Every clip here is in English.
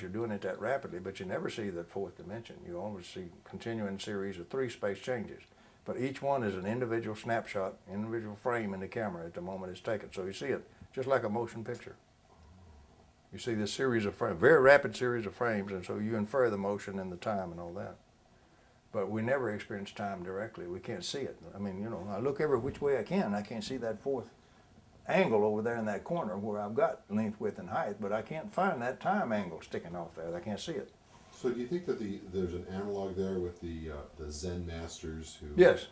you're doing it that rapidly, but you never see that fourth dimension. You always see continuing series of 3 space changes. But each one is an individual snapshot, individual frame in the camera at the moment it's taken. So you see it just like a motion picture. You see this series of frames, very rapid series of frames, and so you infer the motion and the time and all that. But we never experience time directly. We can't see it. I mean, I look every which way I can. I can't see that fourth angle over there in that corner where I've got length, width, and height, but I can't find that time angle sticking off there. I can't see it. So do you think that there's an analog there with the Zen masters who? Yes.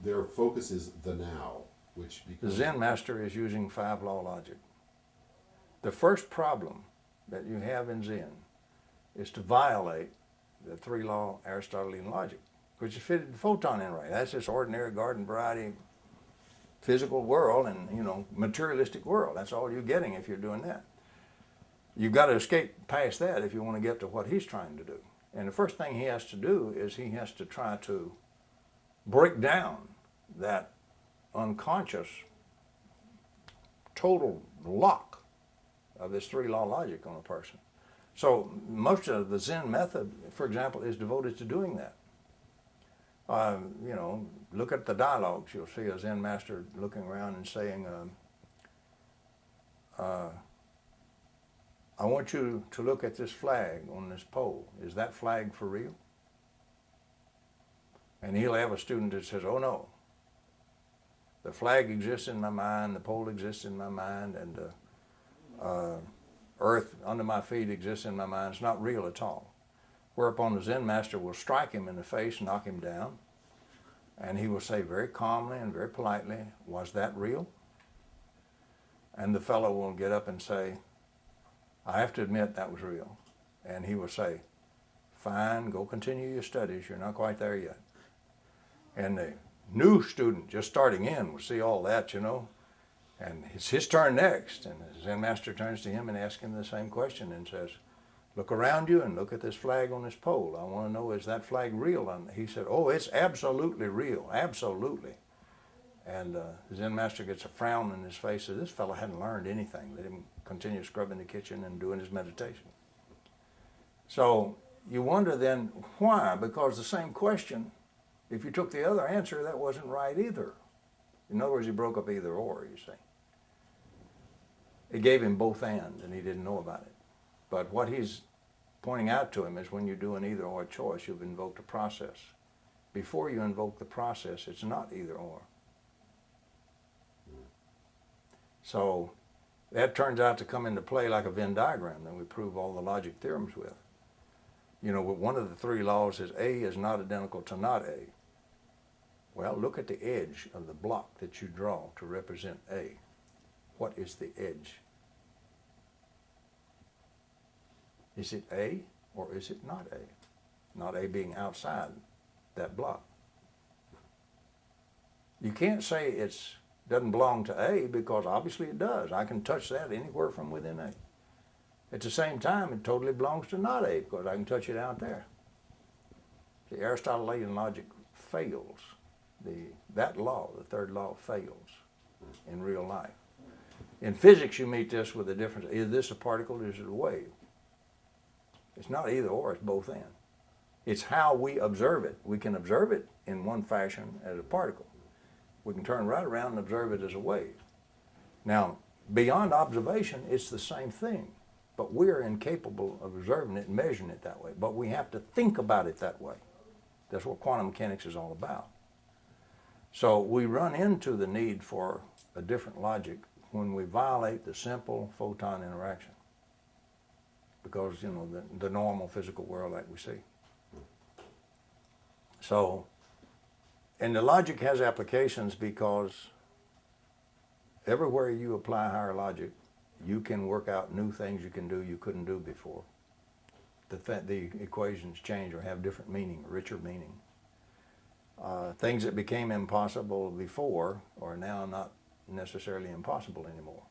Their focus is the now, which becomes... The Zen master is using 5-law logic. The first problem that you have in Zen is to violate the 3-law Aristotelian logic, which is fitted to photon array. That's this ordinary garden variety physical world and, materialistic world. That's all you're getting if you're doing that. You've got to escape past that if you want to get to what he's trying to do. And the first thing he has to do is he has to try to break down that unconscious total lock of this 3-law logic on a person. So most of the Zen method, for example, is devoted to doing that. Look at the dialogues. You'll see a Zen master looking around and saying, I want you to look at this flag on this pole. Is that flag for real? And he'll have a student that says, oh no. The flag exists in my mind, the pole exists in my mind, and the earth under my feet exists in my mind. It's not real at all. Whereupon the Zen master will strike him in the face, knock him down, and he will say very calmly and very politely, was that real? And the fellow will get up and say, I have to admit that was real. And he will say, fine, go continue your studies, you're not quite there yet. And the new student just starting in will see all that, and it's his turn next. And the Zen master turns to him and asks him the same question and says, look around you and look at this flag on this pole. I want to know, is that flag real? And he said, oh, it's absolutely real, absolutely. And the Zen master gets a frown on his face, says, this fellow hadn't learned anything. Let him continue scrubbing the kitchen and doing his meditation. So you wonder then why? Because the same question, if you took the other answer, that wasn't right either. In other words, he broke up either or, you see. It gave him both and he didn't know about it. But what he's pointing out to him is when you do an either or choice, you've invoked a process. Before you invoke the process, it's not either or. So that turns out to come into play like a Venn diagram that we prove all the logic theorems with. One of the 3 laws is A is not identical to not A. Well, look at the edge of the block that you draw to represent A. What is the edge? Is it A or is it not A? Not A being outside that block. You can't say it doesn't belong to A because obviously it does. I can touch that anywhere from within A. At the same time, it totally belongs to not A because I can touch it out there. The Aristotelian logic fails. That law, the 3rd law, fails in real life. In physics, you meet this with a difference. Is this a particle or is it a wave? It's not either or, it's both and. It's how we observe it. We can observe it in one fashion as a particle. We can turn right around and observe it as a wave. Now, beyond observation, it's the same thing, but we're incapable of observing it and measuring it that way. But we have to think about it that way. That's what quantum mechanics is all about. So we run into the need for a different logic when we violate the simple photon interaction. Because, the normal physical world like we see. So, and the logic has applications because everywhere you apply higher logic, you can work out new things you can do you couldn't do before. The equations change or have different meaning, richer meaning. Things that became impossible before are now not necessarily impossible anymore.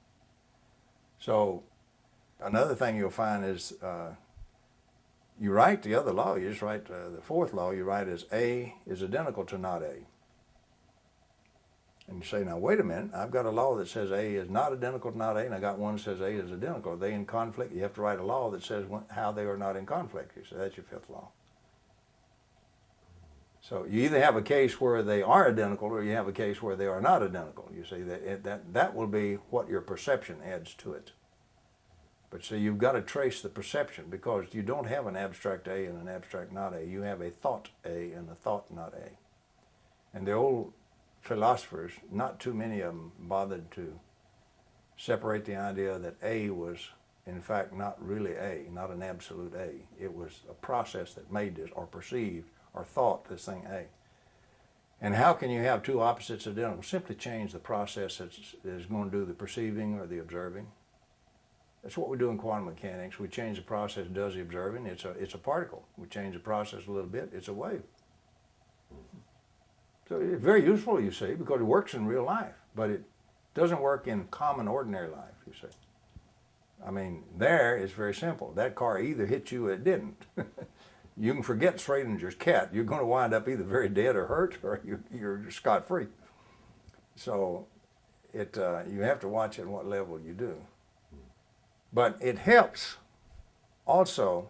So another thing you'll find is you write the other law, you just write the 4th law, you write as A is identical to not A. And you say, now wait a minute, I've got a law that says A is not identical to not A, and I got one that says A is identical. Are they in conflict? You have to write a law that says how they are not in conflict. You say, that's your fifth law. So you either have a case where they are identical or you have a case where they are not identical. You see, that will be what your perception adds to it. But see, you've got to trace the perception, because you don't have an abstract A and an abstract not A. You have a thought A and a thought not A. And the old philosophers, not too many of them bothered to separate the idea that A was, in fact, not really A, not an absolute A. It was a process that made this, or perceived, or thought this thing A. And how can you have two opposites identical? Simply change the process that is going to do the perceiving or the observing. That's what we do in quantum mechanics. We change the process that does the observing. It's a particle. We change the process a little bit. It's a wave. So it's very useful, you see, because it works in real life, but it doesn't work in common, ordinary life, you see. I mean, there it's very simple. That car either hit you or it didn't. You can forget Schrodinger's cat. You're going to wind up either very dead or hurt, or you're scot-free. So you have to watch at what level you do. But it helps also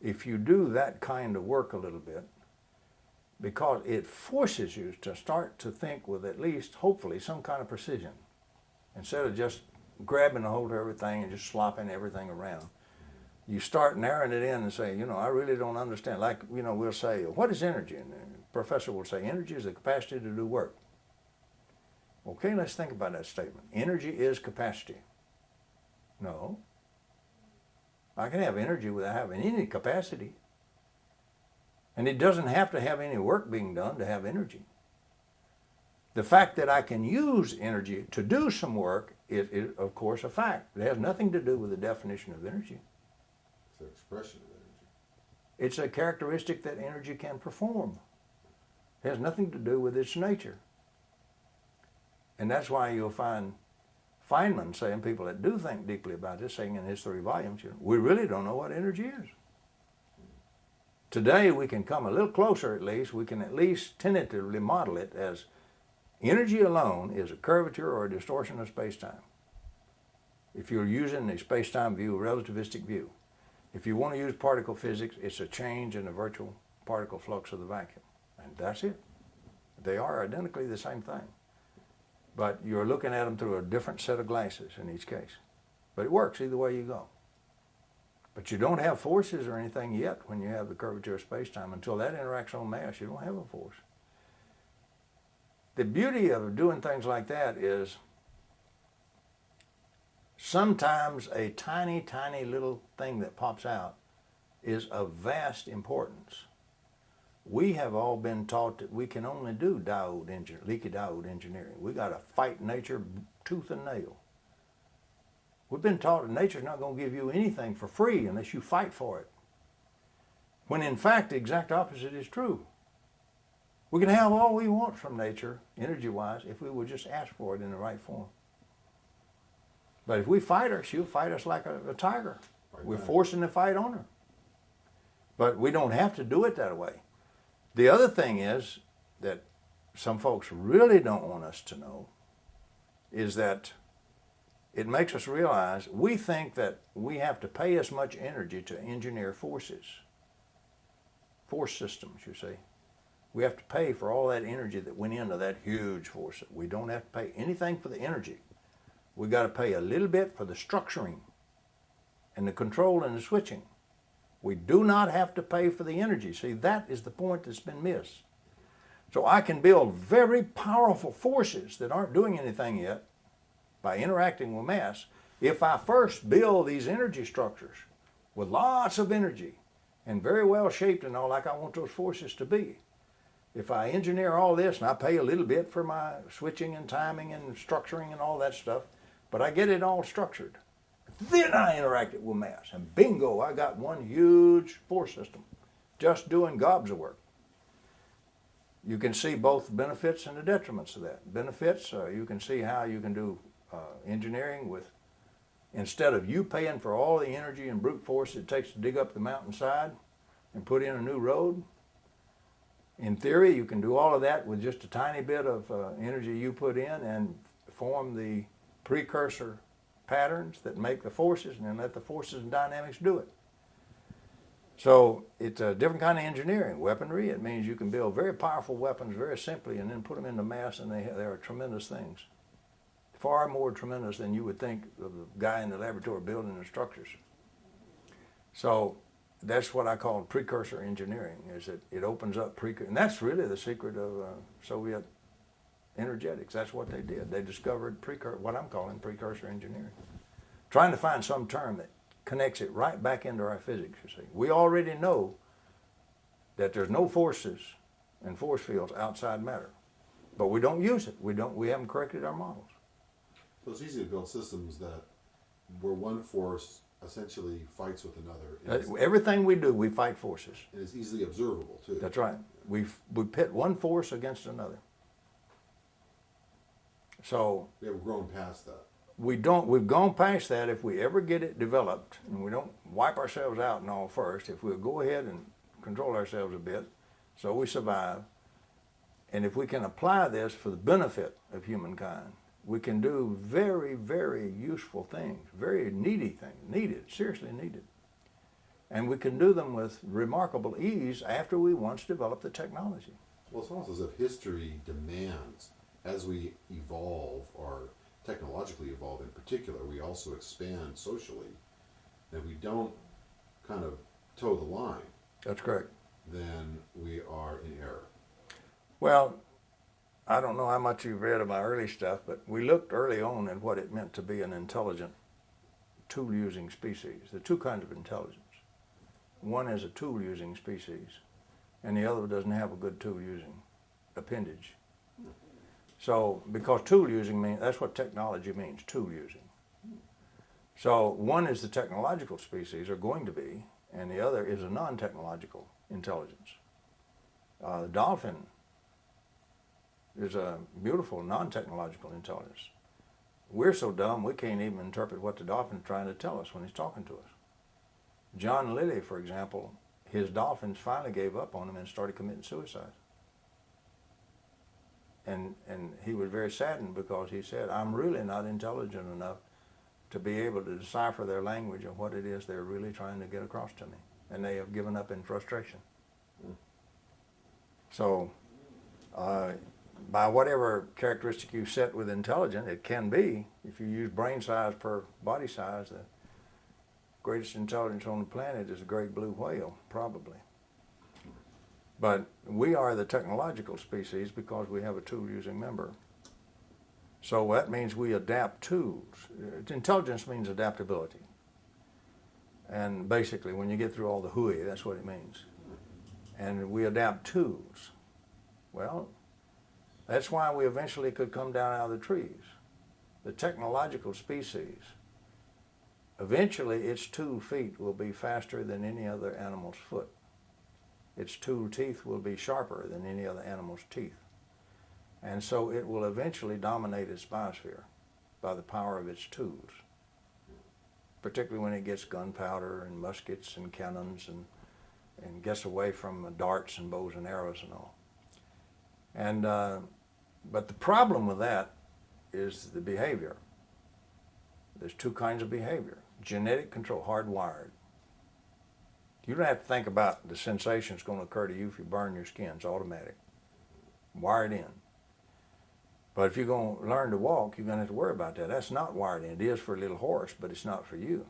if you do that kind of work a little bit, because it forces you to start to think with at least, hopefully, some kind of precision, instead of just grabbing a hold of everything and just slopping everything around. You start narrowing it in and say, I really don't understand. Like, we'll say, what is energy? And the professor will say, energy is the capacity to do work. Okay, let's think about that statement. Energy is capacity. No. I can have energy without having any capacity. And it doesn't have to have any work being done to have energy. The fact that I can use energy to do some work is of course, a fact. It has nothing to do with the definition of energy. It's an expression of energy. It's a characteristic that energy can perform. It has nothing to do with its nature. And that's why you'll find Feynman saying, people that do think deeply about this, saying in his 3 volumes, we really don't know what energy is. Today we can come a little closer at least. We can at least tentatively model it as energy alone is a curvature or a distortion of space-time. If you're using the space-time view, a relativistic view. If you want to use particle physics, it's a change in the virtual particle flux of the vacuum. And that's it. They are identically the same thing. But you're looking at them through a different set of glasses in each case. But it works either way you go. But you don't have forces or anything yet when you have the curvature of space-time. Until that interacts on mass, you don't have a force. The beauty of doing things like that is sometimes a tiny, tiny little thing that pops out is of vast importance. We have all been taught that we can only do leaky diode engineering. We got to fight nature tooth and nail. We've been taught that nature's not going to give you anything for free unless you fight for it. When in fact the exact opposite is true. We can have all we want from nature, energy-wise, if we would just ask for it in the right form. But if we fight her, she'll fight us like a tiger. We're forcing the fight on her. But we don't have to do it that way. The other thing is that some folks really don't want us to know is that it makes us realize we think that we have to pay as much energy to engineer forces, force systems, you see. We have to pay for all that energy that went into that huge force. We don't have to pay anything for the energy. We got to pay a little bit for the structuring and the control and the switching. We do not have to pay for the energy. See, that is the point that's been missed. So I can build very powerful forces that aren't doing anything yet by interacting with mass if I first build these energy structures with lots of energy and very well shaped and all like I want those forces to be. If I engineer all this and I pay a little bit for my switching and timing and structuring and all that stuff, but I get it all structured. Then I interact it with mass, and bingo, I got one huge force system just doing gobs of work. You can see both the benefits and the detriments of that. Benefits, you can see how you can do engineering with, instead of you paying for all the energy and brute force it takes to dig up the mountainside and put in a new road, In theory, you can do all of that with just a tiny bit of energy you put in and form the precursor patterns that make the forces, and then let the forces and dynamics do it. So it's a different kind of engineering. Weaponry, it means you can build very powerful weapons very simply and then put them into mass, and they are tremendous things. Far more tremendous than you would think of the guy in the laboratory building the structures. So that's what I call precursor engineering, is that it opens up and that's really the secret of Soviet energetics. That's what they did. They discovered what I'm calling precursor engineering. Trying to find some term that connects it right back into our physics, you see. We already know that there's no forces and force fields outside matter, but we don't use it. We haven't corrected our models. So it's easy to build systems where one force essentially fights with another. Everything we do, we fight forces. And it's easily observable too. That's right. We pit one force against another. So we haven't grown past that. We've gone past that. If we ever get it developed, and we don't wipe ourselves out and all first, if we'll go ahead and control ourselves a bit so we survive, and if we can apply this for the benefit of humankind, we can do very, very useful things, very needed, seriously needed. And we can do them with remarkable ease after we once develop the technology. Well, it's almost as if history demands, as we evolve, or technologically evolve in particular, we also expand socially. And if we don't kind of toe the line, that's correct, then we are in error. Well, I don't know how much you've read of my early stuff, but we looked early on at what it meant to be an intelligent tool-using species. There are two kinds of intelligence. One is a tool-using species, and the other doesn't have a good tool-using appendage. So, because tool-using means, that's what technology means, tool-using. So, one is the technological species, or going to be, and the other is a non-technological intelligence. The dolphin is a beautiful non-technological intelligence. We're so dumb we can't even interpret what the dolphin's trying to tell us when he's talking to us. John Lilly, for example, his dolphins finally gave up on him and started committing suicide. And he was very saddened because he said, I'm really not intelligent enough to be able to decipher their language and what it is they're really trying to get across to me. And they have given up in frustration. So, by whatever characteristic you set with intelligent, it can be, if you use brain size per body size, the greatest intelligence on the planet is a great blue whale, probably. But we are the technological species because we have a tool-using member. So that means we adapt tools. Intelligence means adaptability. And basically, when you get through all the hooey, that's what it means. And we adapt tools. Well, that's why we eventually could come down out of the trees. The technological species, eventually its tool feet will be faster than any other animal's foot. Its tool teeth will be sharper than any other animal's teeth. And so it will eventually dominate its biosphere by the power of its tools, particularly when it gets gunpowder and muskets and cannons and gets away from darts and bows and arrows and all. And but the problem with that is the behavior. There's two kinds of behavior. Genetic control, hardwired. You don't have to think about the sensations going to occur to you if you burn your skin. It's automatic. Wired in. But if you're going to learn to walk, you're going to have to worry about that. That's not wired in. It is for a little horse, but it's not for you.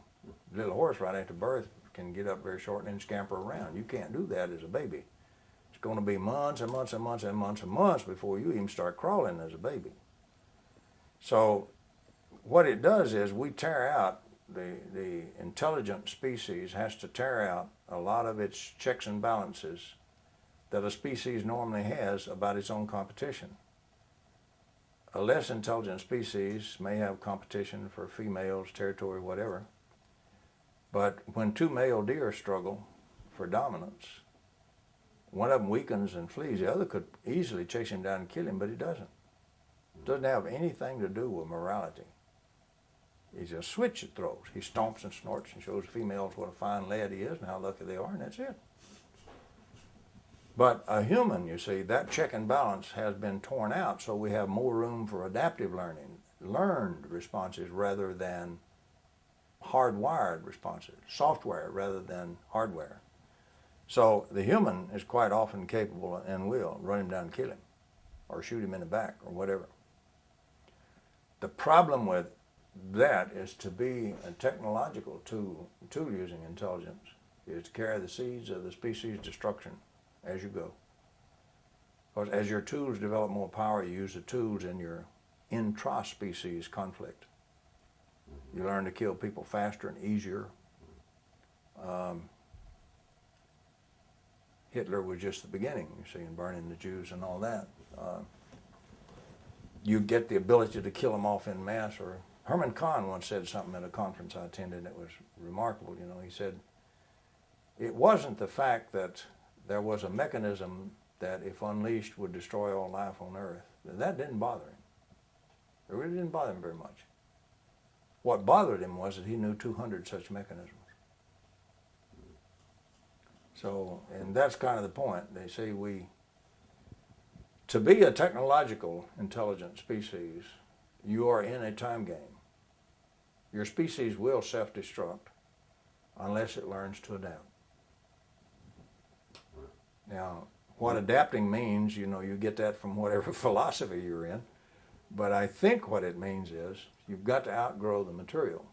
A little horse right after birth can get up very short and then scamper around. You can't do that as a baby. It's going to be months and months and months and months and months before you even start crawling as a baby. So what it does is we tear out, the intelligent species has to tear out a lot of its checks and balances that a species normally has about its own competition. A less intelligent species may have competition for females, territory, whatever. But when two male deer struggle for dominance, one of them weakens and flees. The other could easily chase him down and kill him, but he doesn't. It doesn't have anything to do with morality. He's a switch it throws. He stomps and snorts and shows the females what a fine lad he is and how lucky they are, and that's it. But a human, you see, that check and balance has been torn out, so we have more room for adaptive learning, learned responses rather than hardwired responses, software rather than hardware. So the human is quite often capable and will run him down and kill him, or shoot him in the back, or whatever. The problem with that is to be a technological tool using intelligence is to carry the seeds of the species destruction as you go. Because as your tools develop more power, you use the tools in your intra-species conflict. You learn to kill people faster and easier. Hitler was just the beginning, you see, in burning the Jews and all that. You get the ability to kill them off en masse. Or Herman Kahn once said something at a conference I attended that was remarkable. You know, he said, it wasn't the fact that there was a mechanism that, if unleashed, would destroy all life on Earth. That didn't bother him. It really didn't bother him very much. What bothered him was that he knew 200 such mechanisms. So, and that's kind of the point. They say to be a technological intelligent species, you are in a time game. Your species will self-destruct unless it learns to adapt. Now, what adapting means, you know, you get that from whatever philosophy you're in. But I think what it means is you've got to outgrow the material.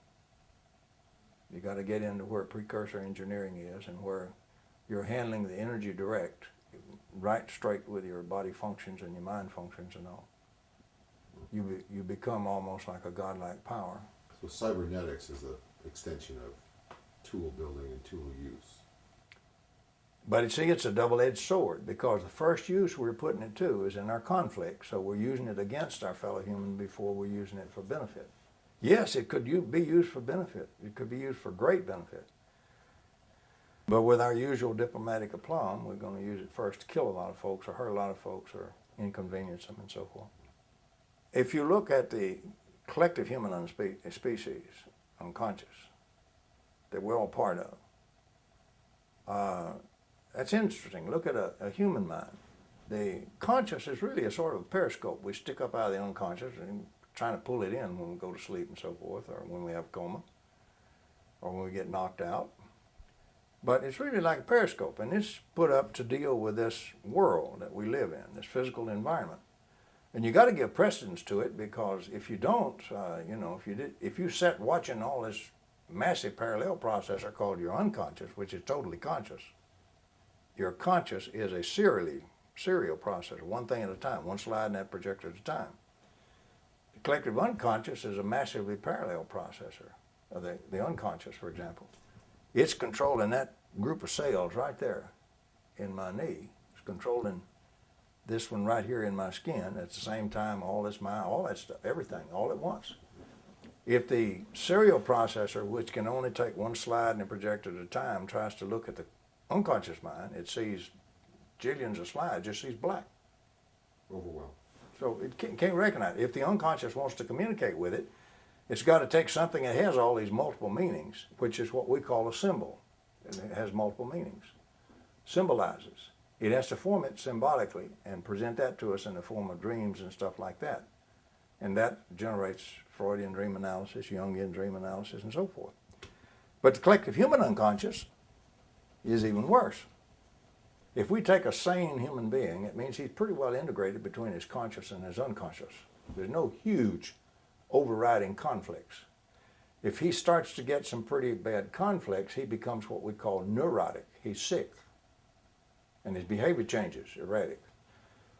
You got to get into where precursor engineering is and where you're handling the energy direct, right straight with your body functions and your mind functions and all. You become almost like a godlike power. So cybernetics is an extension of tool building and tool use. But see, it's a double-edged sword, because the first use we're putting it to is in our conflict. So we're using it against our fellow human before we're using it for benefit. Yes, it could be used for benefit. It could be used for great benefit. But with our usual diplomatic aplomb, we're going to use it first to kill a lot of folks or hurt a lot of folks or inconvenience them and so forth. If you look at the collective human species, unconscious, that we're all part of, that's interesting. Look at a human mind. The conscious is really a sort of a periscope we stick up out of the unconscious and trying to pull it in when we go to sleep and so forth, or when we have a coma, or when we get knocked out. But it's really like a periscope, and it's put up to deal with this world that we live in, this physical environment. And you got to give precedence to it, because if you don't, if you sit watching all this massive parallel processor called your unconscious, which is totally conscious, your conscious is a serial processor, one thing at a time, one slide in that projector at a time. The collective unconscious is a massively parallel processor, the unconscious, for example. It's controlling that group of cells right there in my knee. It's controlling this one right here in my skin. At the same time, all this mind, all that stuff, everything, all at once. If the serial processor, which can only take one slide in a projector at a time, tries to look at the unconscious mind, it sees jillions of slides, just sees black. Overwhelmed. So it can't recognize it. If the unconscious wants to communicate with it, it's got to take something that has all these multiple meanings, which is what we call a symbol. And it has multiple meanings. Symbolizes. It has to form it symbolically and present that to us in the form of dreams and stuff like that. And that generates Freudian dream analysis, Jungian dream analysis, and so forth. But the collective human unconscious is even worse. If we take a sane human being, it means he's pretty well integrated between his conscious and his unconscious. There's no huge overriding conflicts. If he starts to get some pretty bad conflicts, he becomes what we call neurotic. He's sick. And his behavior changes, erratic.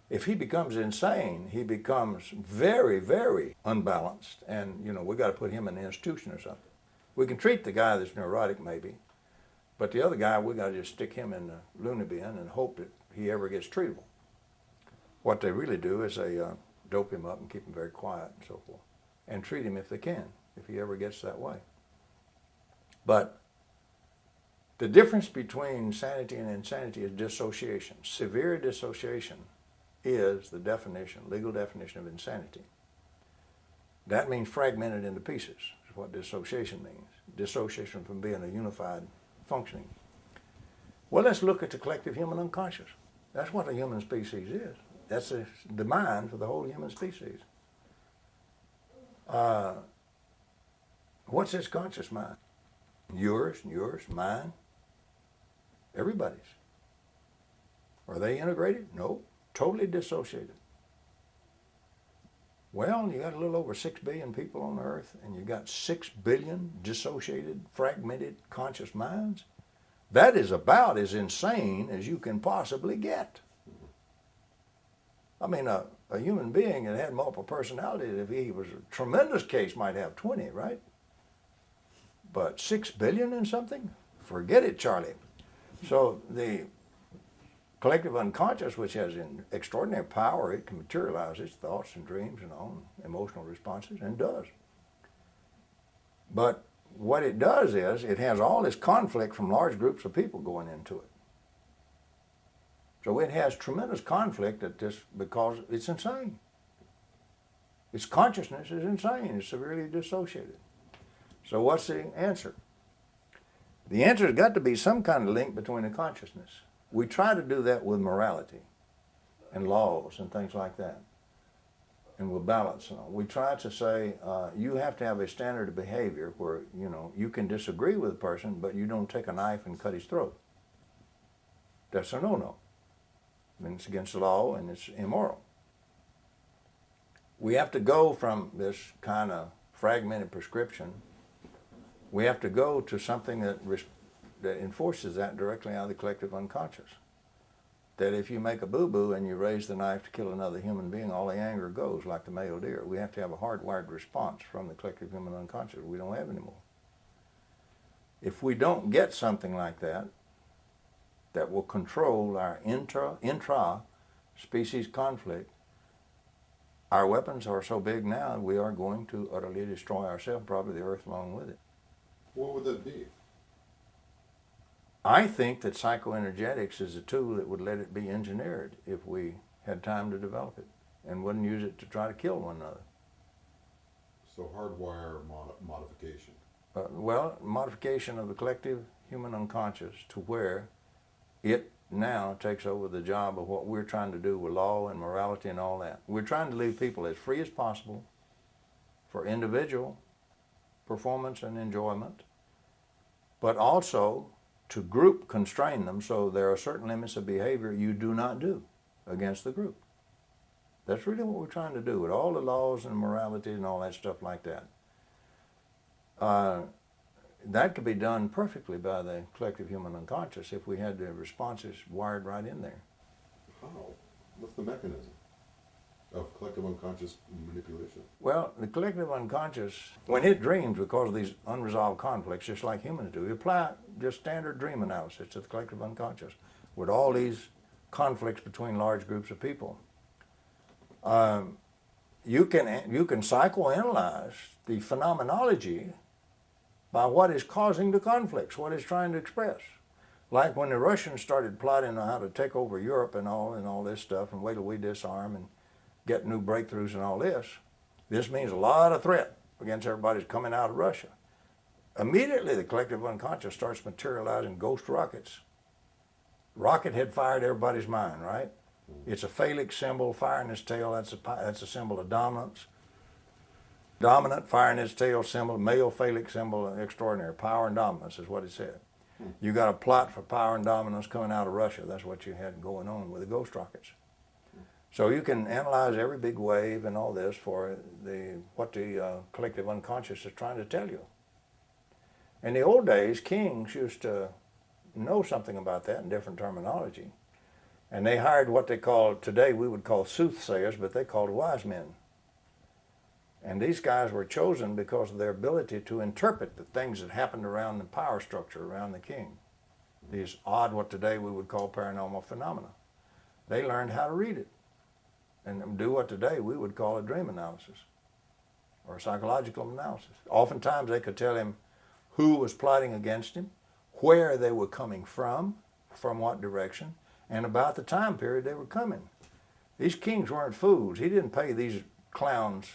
If he becomes insane, he becomes very, very unbalanced. And, we got to put him in an institution or something. We can treat the guy that's neurotic maybe, but the other guy, we got to just stick him in the loony bin and hope that he ever gets treatable. What they really do is they dope him up and keep him very quiet and so forth, and treat him if they can, if he ever gets that way. But the difference between sanity and insanity is dissociation. Severe dissociation is the definition, legal definition of insanity. That means fragmented into pieces, is what dissociation means. Dissociation from being a unified functioning. Well, let's look at the collective human unconscious. That's what a human species is. That's the mind for the whole human species. What's this conscious mind? Yours, mine, everybody's. Are they integrated? No, totally dissociated. Well, you got a little over 6 billion people on Earth, and you got 6 billion dissociated, fragmented conscious minds. That is about as insane as you can possibly get. I mean, a human being that had multiple personalities, if he was a tremendous case, might have 20, right? But 6 billion and something? Forget it, Charlie. So the collective unconscious, which has an extraordinary power, it can materialize its thoughts and dreams and all, emotional responses, and does. But what it does is, it has all this conflict from large groups of people going into it. So it has tremendous conflict at this because it's insane. Its consciousness is insane. It's severely dissociated. So what's the answer? The answer has got to be some kind of link between the consciousness. We try to do that with morality and laws and things like that, and with balance and all. We try to say you have to have a standard of behavior where you can disagree with a person, but you don't take a knife and cut his throat. That's a no-no. I mean, it's against the law and it's immoral. We have to go from this kind of fragmented prescription. We have to go to something that enforces that directly out of the collective unconscious. That if you make a boo-boo and you raise the knife to kill another human being, all the anger goes like the male deer. We have to have a hardwired response from the collective human unconscious. We don't have anymore. If we don't get something like that, that will control our intra-species conflict, our weapons are so big now, we are going to utterly destroy ourselves, probably the earth along with it. What would that be? I think that psychoenergetics is a tool that would let it be engineered if we had time to develop it and wouldn't use it to try to kill one another. So hardwire modification. Well, modification of the collective human unconscious to where it now takes over the job of what we're trying to do with law and morality and all that. We're trying to leave people as free as possible for individual performance and enjoyment, but also to group constrain them so there are certain limits of behavior you do not do against the group. That's really what we're trying to do with all the laws and morality and all that stuff like that. That could be done perfectly by the collective human unconscious if we had the responses wired right in there. How? What's the mechanism of collective unconscious manipulation? Well, the collective unconscious, when it dreams because of these unresolved conflicts, just like humans do, we apply just standard dream analysis to the collective unconscious with all these conflicts between large groups of people. You can psychoanalyze the phenomenology by what is causing the conflicts, what it's trying to express. Like when the Russians started plotting on how to take over Europe and all this stuff, and wait till we disarm and get new breakthroughs and all this. This means a lot of threat against everybody that's coming out of Russia. Immediately the collective unconscious starts materializing ghost rockets. Rocket had fired everybody's mind, right? It's a phallic symbol, firing its tail, that's a symbol of dominance. Dominant, firing its tail symbol, male phallic symbol, extraordinary. Power and dominance is what it said. You got a plot for power and dominance coming out of Russia. That's what you had going on with the ghost rockets. So you can analyze every big wave and all this for what the collective unconscious is trying to tell you. In the old days, kings used to know something about that in different terminology. And they hired what they call, today we would call soothsayers, but they called wise men. And these guys were chosen because of their ability to interpret the things that happened around the power structure, around the king. These odd, what today we would call paranormal phenomena. They learned how to read it and do what today we would call a dream analysis or psychological analysis. Oftentimes they could tell him who was plotting against him, where they were coming from what direction, and about the time period they were coming. These kings weren't fools. He didn't pay these clowns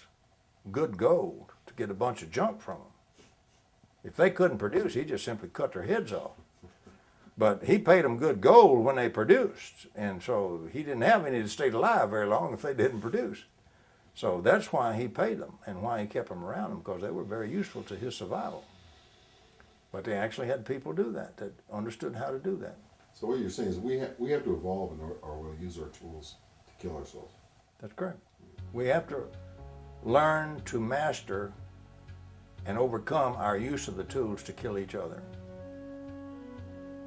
good gold to get a bunch of junk from them. If they couldn't produce, he just simply cut their heads off. But he paid them good gold when they produced, and so he didn't have any that stayed alive very long if they didn't produce. So that's why he paid them and why he kept them around him, because they were very useful to his survival. But they actually had people do that understood how to do that. So what you're saying is we have to evolve or we'll use our tools to kill ourselves. That's correct. We have to learn to master and overcome our use of the tools to kill each other.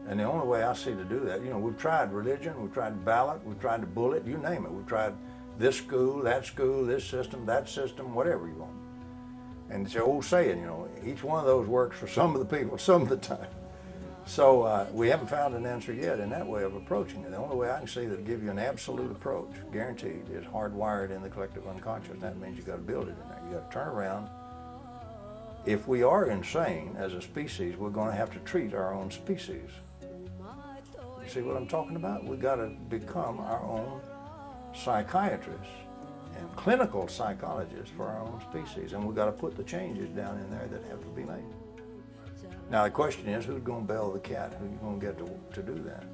And the only way I see to do that, we've tried religion, we've tried ballot, we've tried the bullet, you name it. We've tried this school, this system, that system, whatever you want. And it's the old saying, each one of those works for some of the people some of the time. So we haven't found an answer yet in that way of approaching it. The only way I can see that'll give you an absolute approach, guaranteed, is hardwired in the collective unconscious. That means you got to build it in there. You got to turn around. If we are insane as a species, we're going to have to treat our own species. You see what I'm talking about? We got to become our own psychiatrists and clinical psychologists for our own species, and we've got to put the changes down in there that have to be made. Now the question is, who's going to bell the cat? Who's going to get to do that?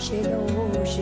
שלוש